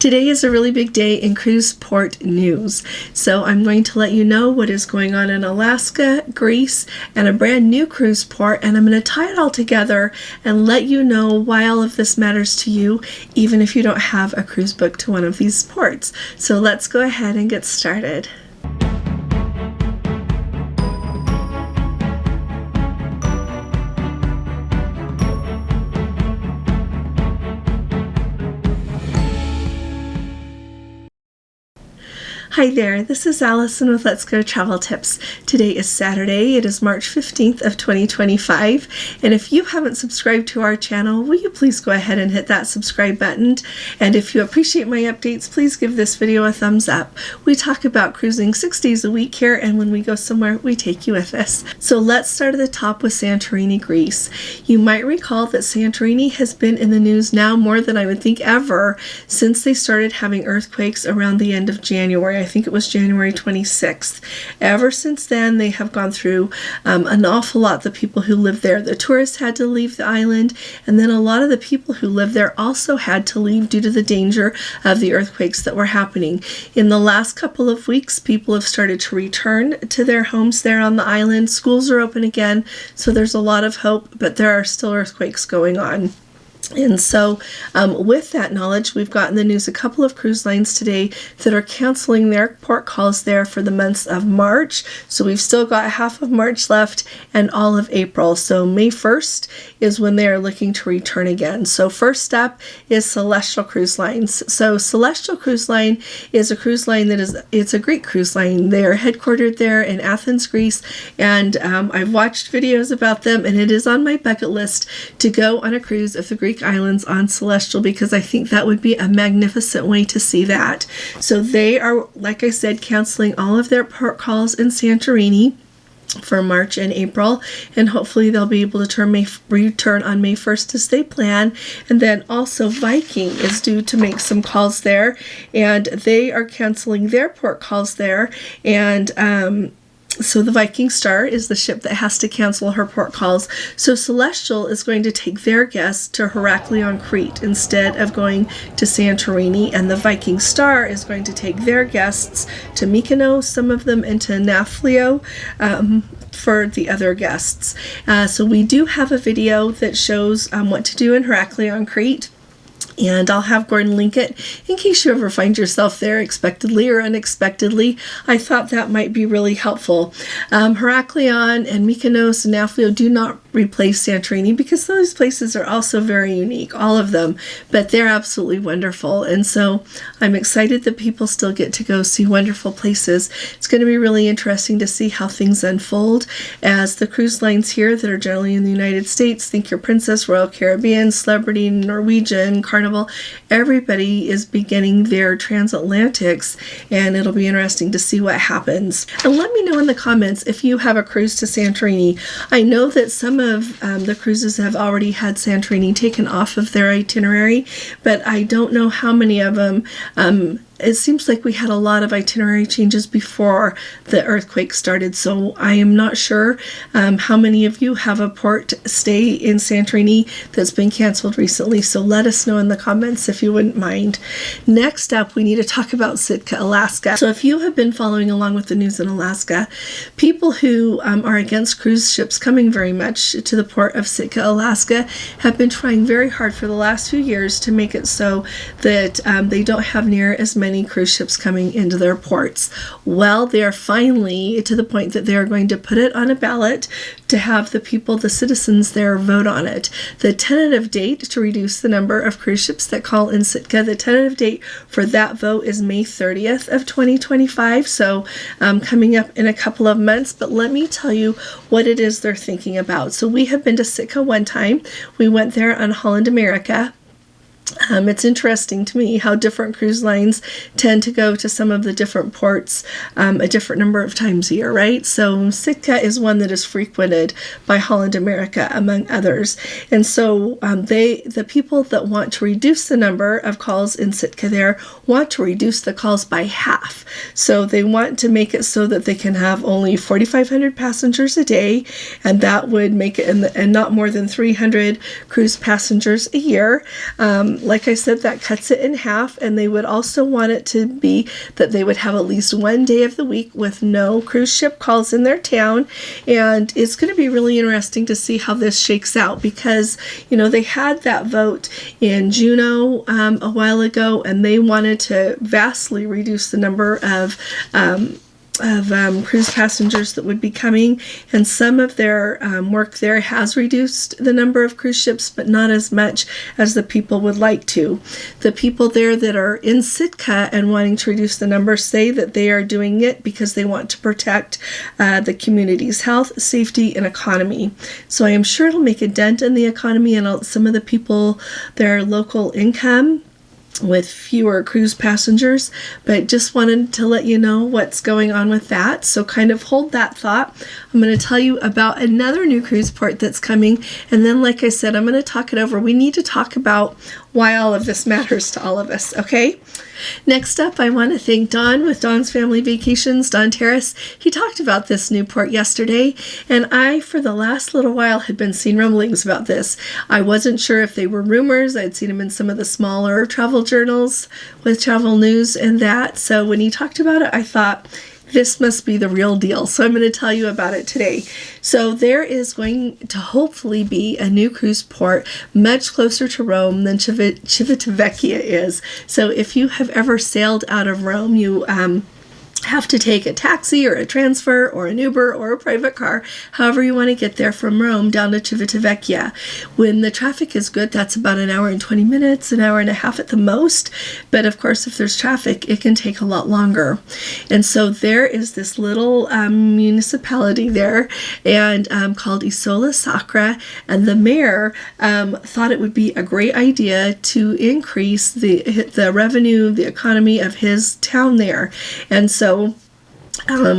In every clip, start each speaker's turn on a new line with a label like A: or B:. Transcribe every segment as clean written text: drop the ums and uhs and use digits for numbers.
A: Today is a really big day in cruise port news. So I'm going to let you know what is going on in Alaska, Greece, and a brand new cruise port, and I'm going to tie it all together and let you know why all of this matters to you, even if you don't have a cruise book to one of these ports. So let's go ahead and get started. Hi there, this is Allison with Let's Go Travel Tips. Today is Saturday, it is March 15th of 2025, and if you haven't subscribed to our channel, will you please go ahead and hit that subscribe button, and if you appreciate my updates, please give this video a thumbs up. We talk about cruising 6 days a week here, and when we go somewhere, we take you with us. So let's start at the top with Santorini, Greece. You might recall that Santorini has been in the news now more than I would think ever since they started having earthquakes around the end of January. I think it was January 26th. Ever since then, they have gone through an awful lot. The people who live there, the tourists had to leave the island, and then a lot of the people who live there also had to leave due to the danger of the earthquakes that were happening. In the last couple of weeks, people have started to return to their homes there on the island. Schools are open again, so there's a lot of hope, but there are still earthquakes going on. And so with that knowledge, we've got in the news a couple of cruise lines today that are canceling their port calls there for the months of March. So we've still got half of March left and all of April. So May 1st is when they are looking to return again. So first up is Celestial Cruise Lines. So Celestial Cruise Line is a cruise line it's a Greek cruise line. They are headquartered there in Athens, Greece, and I've watched videos about them, and it is on my bucket list to go on a cruise of the Greek islands on Celestial, because I think that would be a magnificent way to see that. So they are, like I said, canceling all of their port calls in Santorini for March and April, and hopefully they'll be able to return on May 1st as they plan. And then also Viking is due to make some calls there, and they are canceling their port calls there, and so the Viking Star is the ship that has to cancel her port calls. So Celestial is going to take their guests to Heraklion, Crete instead of going to Santorini, and the Viking Star is going to take their guests to Mykonos, some of them into Nafplio, for the other guests. So we do have a video that shows what to do in Heraklion, Crete. And I'll have Gordon link it in case you ever find yourself there expectedly or unexpectedly. I thought that might be really helpful. Heraklion and Mykonos and Nafplio do not replace Santorini, because those places are also very unique, all of them, but they're absolutely wonderful. And so I'm excited that people still get to go see wonderful places. It's going to be really interesting to see how things unfold as the cruise lines here that are generally in the United States, think your Princess, Royal Caribbean, Celebrity, Norwegian, Carnival, everybody is beginning their transatlantics, and it'll be interesting to see what happens. And let me know in the comments if you have a cruise to Santorini. I know that some of the cruises have already had Santorini taken off of their itinerary, but I don't know how many of them. It seems like we had a lot of itinerary changes before the earthquake started, so I am not sure how many of you have a port stay in Santorini that's been canceled recently, so let us know in the comments if you wouldn't mind. Next up, we need to talk about Sitka, Alaska. So if you have been following along with the news in Alaska, people who are against cruise ships coming very much to the port of Sitka, Alaska, have been trying very hard for the last few years to make it so that they don't have near as many cruise ships coming into their ports. Well, they are finally to the point that they are going to put it on a ballot to have the people, the citizens there, vote on it. The tentative date to reduce the number of cruise ships that call in Sitka, the tentative date for that vote is May 30th of 2025, so coming up in a couple of months. But let me tell you what it is they're thinking about. So we have been to Sitka one time. We went there on Holland America. It's interesting to me how different cruise lines tend to go to some of the different ports a different number of times a year, right? So Sitka is one that is frequented by Holland America, among others. And so the people that want to reduce the number of calls in Sitka there want to reduce the calls by half. So they want to make it so that they can have only 4,500 passengers a day, and that would make it and not more than 300 cruise passengers a year. like I said, that cuts it in half, and they would also want it to be that they would have at least one day of the week with no cruise ship calls in their town. And it's going to be really interesting to see how this shakes out, because, they had that vote in Juneau a while ago, and they wanted to vastly reduce the number of cruise passengers that would be coming, and some of their work there has reduced the number of cruise ships, but not as much as the people would like to. The people there that are in Sitka and wanting to reduce the number say that they are doing it because they want to protect the community's health, safety, and economy. So I am sure it'll make a dent in the economy and some of the people, their local income, with fewer cruise passengers, but just wanted to let you know what's going on with that. So kind of hold that thought. I'm going to tell you about another new cruise port that's coming, and then, like I said, I'm going to talk it over. We need to talk about why all of this matters to all of us, okay? Next up, I want to thank Don with Don's Family Vacations, Don Terrace. He talked about this new port yesterday, and I, for the last little while, had been seeing rumblings about this. I wasn't sure if they were rumors. I'd seen them in some of the smaller travel journals with travel news and that. So when he talked about it, I thought, this must be the real deal. So I'm going to tell you about it today. So there is going to hopefully be a new cruise port much closer to Rome than Civitavecchia is. So if you have ever sailed out of Rome, you have to take a taxi or a transfer or an Uber or a private car, however you want to get there from Rome down to Civitavecchia. When the traffic is good, that's about an hour and 20 minutes, an hour and a half at the most. But of course, if there's traffic, it can take a lot longer. And so there is this little municipality there and called Isola Sacra, and the mayor thought it would be a great idea to increase the revenue, the economy of his town there. And so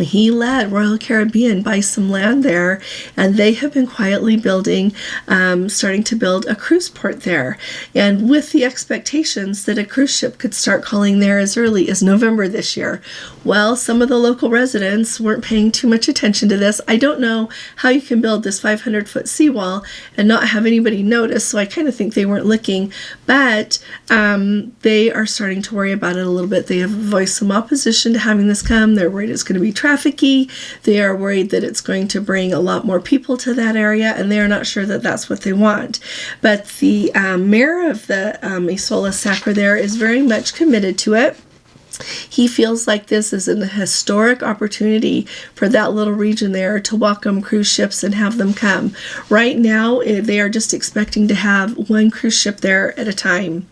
A: he let Royal Caribbean buy some land there, and they have been quietly starting to build a cruise port there, and with the expectations that a cruise ship could start calling there as early as November this year. Well, some of the local residents weren't paying too much attention to this. I don't know how you can build this 500-foot seawall and not have anybody notice, so I kind of think they weren't looking, but they are starting to worry about it a little bit. They have voiced some opposition to having this come. They're worried it's going to be trafficky. They are worried that it's going to bring a lot more people to that area, and they're not sure that that's what they want. But the mayor of the Isola Sacra there is very much committed to it. He feels like this is a historic opportunity for that little region there to welcome cruise ships and have them come. Right now, they are just expecting to have one cruise ship there at a time.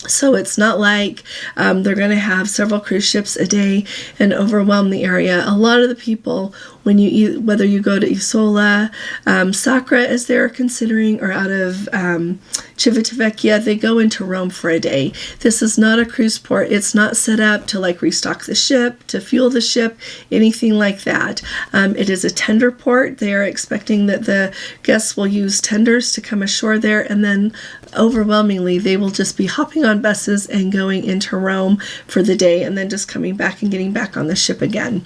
A: So it's not like they're going to have several cruise ships a day and overwhelm the area. A lot of the people, whether you go to Isola Sacra, as they're considering, or out of Civitavecchia, they go into Rome for a day. This is not a cruise port. It's not set up to restock the ship, to fuel the ship, anything like that. It is a tender port. They are expecting that the guests will use tenders to come ashore there, and then overwhelmingly they will just be hopping on buses and going into Rome for the day, and then just coming back and getting back on the ship again.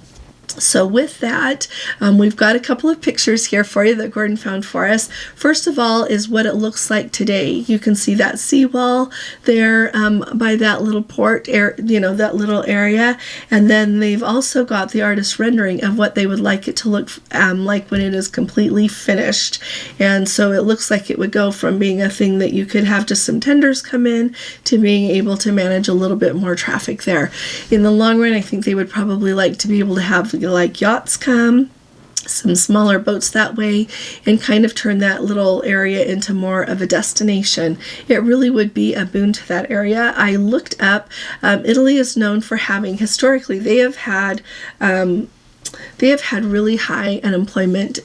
A: So with that, we've got a couple of pictures here for you that Gordon found for us. First of all is what it looks like today. You can see that seawall there by that little port, that little area. And then they've also got the artist rendering of what they would like it to look like when it is completely finished. And so it looks like it would go from being a thing that you could have just some tenders come in to being able to manage a little bit more traffic there. In the long run, I think they would probably like to be able to have yachts come, some smaller boats that way, and kind of turn that little area into more of a destination. It really would be a boon to that area. I looked up, Italy is known for having, historically, they have had really high unemployment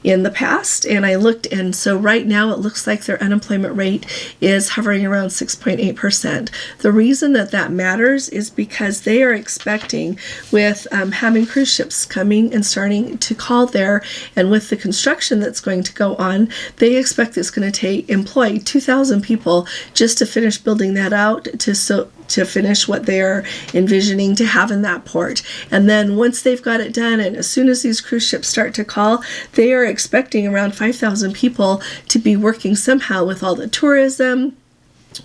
A: in the past, and I looked, and so right now it looks like their unemployment rate is hovering around 6.8%. The reason that matters is because they are expecting, with having cruise ships coming and starting to call there, and with the construction that's going to go on, they expect it's going to employ 2,000 people just to finish building that out, to finish what they're envisioning to have in that port. And then once they've got it done, and as soon as these cruise ships start to call, they are expecting around 5,000 people to be working somehow with all the tourism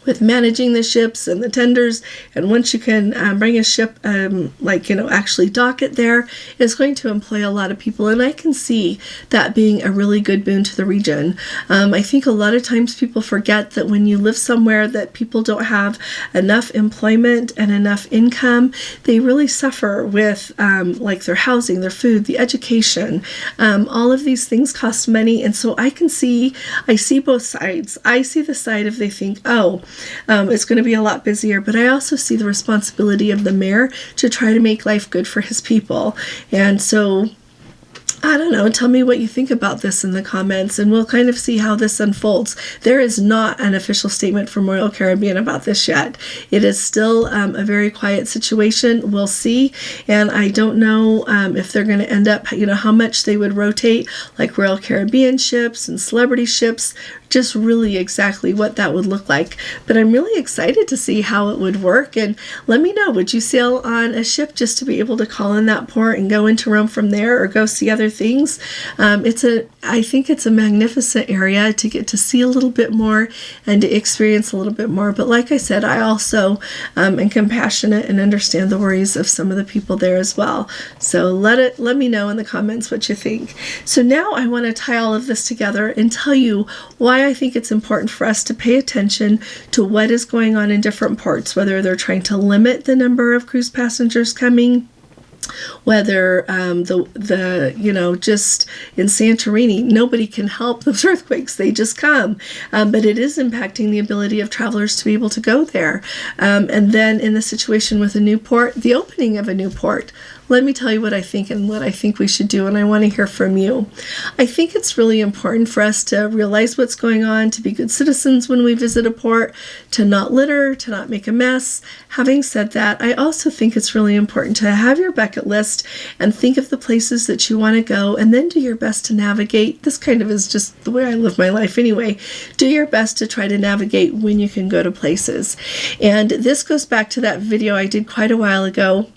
A: with managing the ships and the tenders, and once you can bring a ship, actually dock it there, is going to employ a lot of people, and I can see that being a really good boon to the region. I think a lot of times people forget that when you live somewhere that people don't have enough employment and enough income, they really suffer with their housing, their food, the education. All of these things cost money, and so I see both sides. I see the side of they think, it's going to be a lot busier, but I also see the responsibility of the mayor to try to make life good for his people. And so I don't know, tell me what you think about this in the comments, and we'll kind of see how this unfolds. There is not an official statement from Royal Caribbean about this yet. It is still a very quiet situation. We'll see, and I don't know if they're going to end up, how much they would rotate, like Royal Caribbean ships and celebrity ships, just really exactly what that would look like. But I'm really excited to see how it would work, and let me know, would you sail on a ship just to be able to call in that port and go into Rome from there, or go see other things? I think it's a magnificent area to get to see a little bit more and to experience a little bit more. But like I said, I also am compassionate and understand the worries of some of the people there as well. So let me know in the comments what you think. So now I want to tie all of this together and tell you why I think it's important for us to pay attention to what is going on in different ports, whether they're trying to limit the number of cruise passengers coming, whether just in Santorini, nobody can help those earthquakes. They just come. But it is impacting the ability of travelers to be able to go there. And then in the situation with a new port, the opening of a new port, let me tell you what I think and what I think we should do, and I want to hear from you. I think it's really important for us to realize what's going on, to be good citizens when we visit a port, to not litter, to not make a mess. Having said that, I also think it's really important to have your bucket list and think of the places that you want to go, and then do your best to navigate. This kind of is just the way I live my life anyway. Do your best to try to navigate when you can go to places. And this goes back to that video I did quite a while ago.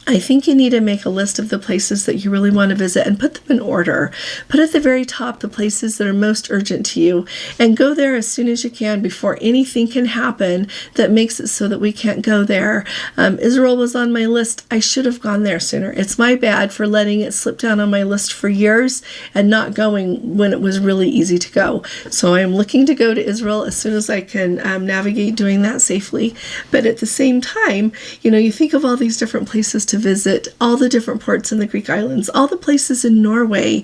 A: I think you need to make a list of the places that you really want to visit and put them in order. Put at the very top the places that are most urgent to you, and go there as soon as you can before anything can happen that makes it so that we can't go there. Israel was on my list. I should have gone there sooner. It's my bad for letting it slip down on my list for years and not going when it was really easy to go. So I am looking to go to Israel as soon as I can navigate doing that safely. But at the same time, you think of all these different places to visit, all the different ports in the Greek islands, all the places in Norway.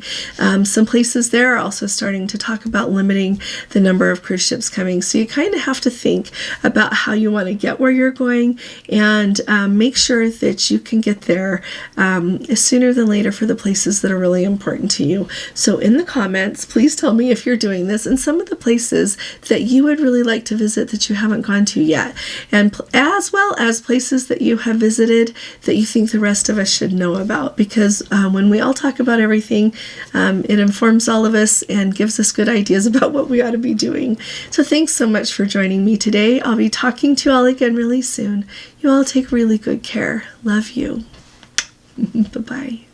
A: Some places there are also starting to talk about limiting the number of cruise ships coming. So you kind of have to think about how you want to get where you're going, and make sure that you can get there sooner than later for the places that are really important to you. So in the comments, please tell me if you're doing this and some of the places that you would really like to visit that you haven't gone to yet, and as well as places that you have visited that you think the rest of us should know about, because when we all talk about everything, it informs all of us and gives us good ideas about what we ought to be doing. So thanks so much for joining me today. I'll be talking to you all again really soon. You all take really good care. Love you. Bye-bye.